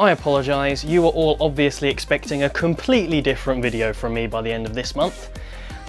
I apologise, you were all obviously expecting a completely different video from me by the end of this month,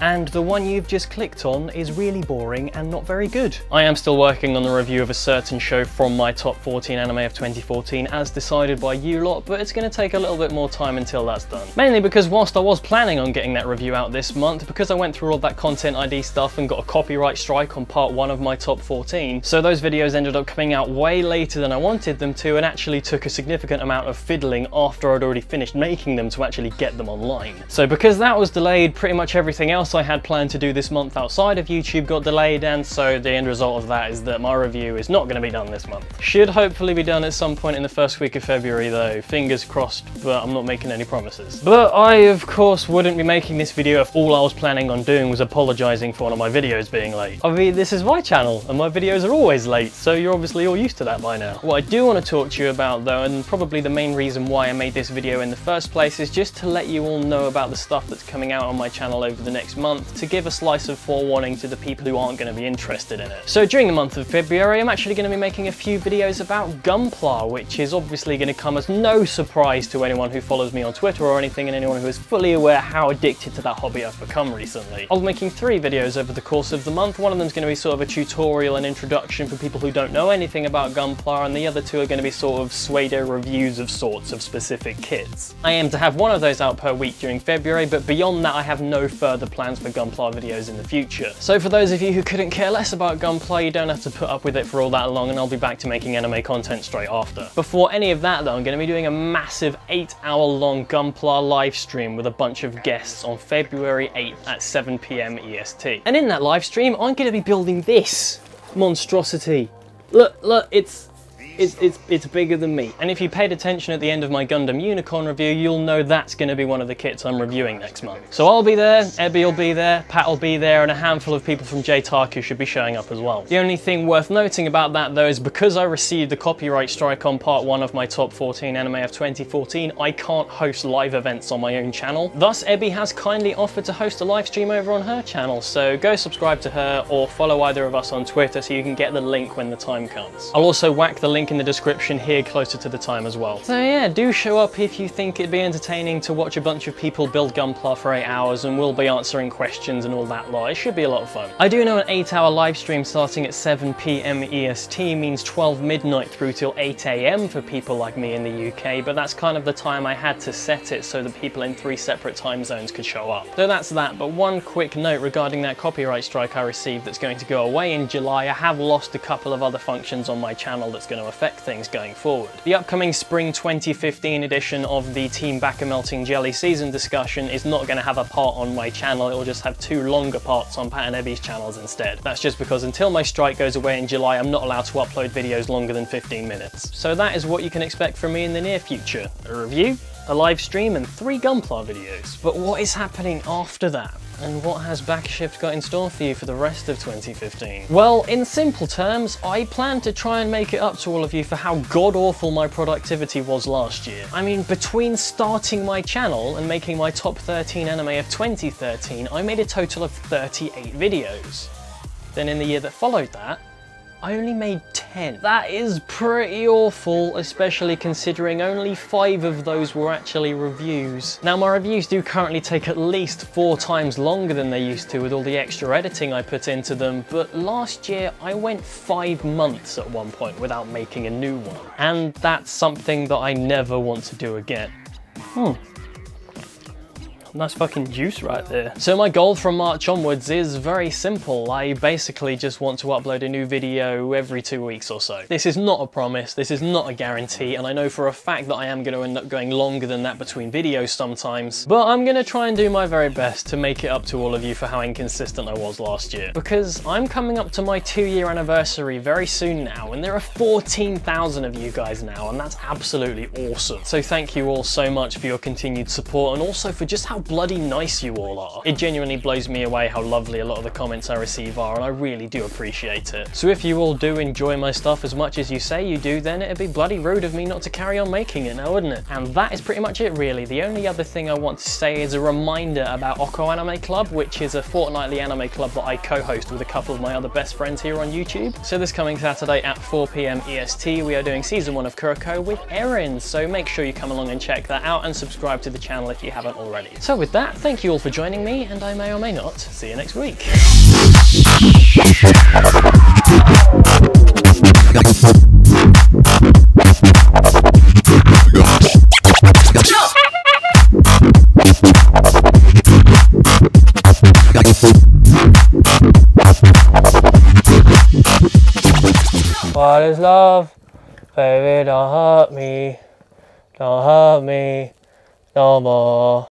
and the one you've just clicked on is really boring and not very good. I am still working on the review of a certain show from my top 14 anime of 2014 as decided by you lot, but it's going to take a little bit more time until that's done. Mainly because whilst I was planning on getting that review out this month, because I went through all that content ID stuff and got a copyright strike on part 1 of my top 14, so those videos ended up coming out way later than I wanted them to, and actually took a significant amount of fiddling after I'd already finished making them to actually get them online. So because that was delayed, pretty much everything else I had planned to do this month outside of YouTube got delayed, and so the end result of that is that my review is not going to be done this month. Should hopefully be done at some point in the first week of February though, fingers crossed, but I'm not making any promises. But I of course wouldn't be making this video if all I was planning on doing was apologising for one of my videos being late. I mean, this is my channel and my videos are always late, so you're obviously all used to that by now. What I do want to talk to you about though, and probably the main reason why I made this video in the first place, is just to let you all know about the stuff that's coming out on my channel over the next month, to give a slice of forewarning to the people who aren't going to be interested in it. So during the month of February, I'm actually going to be making a few videos about Gunpla, which is obviously going to come as no surprise to anyone who follows me on Twitter or anything, and anyone who is fully aware how addicted to that hobby I've become recently. I'll be making 3 videos over the course of the month. One of them is going to be sort of a tutorial and introduction for people who don't know anything about Gunpla, and the other 2 are going to be sort of pseudo reviews of sorts of specific kits. I aim to have one of those out per week during February, but beyond that I have no further plans for Gunpla videos in the future. So for those of you who couldn't care less about Gunpla, you don't have to put up with it for all that long, and I'll be back to making anime content straight after. Before any of that though, I'm going to be doing a massive 8-hour-long Gunpla live stream with a bunch of guests on February 8th at 7 PM EST. And in that live stream, I'm going to be building this monstrosity. Look, it's bigger than me. And if you paid attention at the end of my Gundam Unicorn review, you'll know that's going to be one of the kits I'm reviewing next month. So I'll be there, Ebby will be there, Pat will be there, and a handful of people from J-Taku should be showing up as well. The only thing worth noting about that though is because I received the copyright strike on part 1 of my top 14 anime of 2014, I can't host live events on my own channel. Thus, Ebby has kindly offered to host a live stream over on her channel, so go subscribe to her or follow either of us on Twitter so you can get the link when the time comes. I'll also whack the link in the description here closer to the time as well. So yeah, do show up if you think it'd be entertaining to watch a bunch of people build Gunpla for 8 hours, and we'll be answering questions and all that lot. It should be a lot of fun. I do know an 8-hour live stream starting at 7 PM EST means 12 midnight through till 8 AM for people like me in the UK, but that's kind of the time I had to set it so that people in 3 separate time zones could show up. So that's that, but one quick note regarding that copyright strike I received that's going to go away in July. I have lost a couple of other functions on my channel that's going to affect things going forward. The upcoming spring 2015 edition of the Team Baka Melting Jelly season discussion is not going to have a part on my channel, it will just have 2 longer parts on Pat and Ebby's channels instead. That's just because until my strike goes away in July, I'm not allowed to upload videos longer than 15 minutes. So that is what you can expect from me in the near future. A review, a live stream, and 3 Gunpla videos. But what is happening after that? And what has BakaShift got in store for you for the rest of 2015? Well, in simple terms, I plan to try and make it up to all of you for how god-awful my productivity was last year. I mean, between starting my channel and making my top 13 anime of 2013, I made a total of 38 videos. Then in the year that followed that, I only made 10. That is pretty awful, especially considering only 5 of those were actually reviews. Now, my reviews do currently take at least 4 times longer than they used to with all the extra editing I put into them, but last year I went 5 months at one point without making a new one. And that's something that I never want to do again. Nice fucking juice right there. So my goal from March onwards is very simple. I basically just want to upload a new video every 2 weeks or so. This is not a promise, this is not a guarantee, and I know for a fact that I am going to end up going longer than that between videos sometimes, but I'm going to try and do my very best to make it up to all of you for how inconsistent I was last year. Because I'm coming up to my 2-year anniversary very soon now, and there are 14,000 of you guys now, and that's absolutely awesome. So thank you all so much for your continued support, and also for just how bloody nice you all are. It genuinely blows me away how lovely a lot of the comments I receive are, and I really do appreciate it. So if you all do enjoy my stuff as much as you say you do, then it'd be bloody rude of me not to carry on making it now, wouldn't it? And that is pretty much it really. The only other thing I want to say is a reminder about Oko Anime Club, which is a fortnightly anime club that I co-host with a couple of my other best friends here on YouTube. So this coming Saturday at 4 PM EST, we are doing season 1 of Kuroko with Erin, so make sure you come along and check that out and subscribe to the channel if you haven't already. So with that, thank you all for joining me, and I may or may not see you next week. What is love? Baby, don't hurt me no more.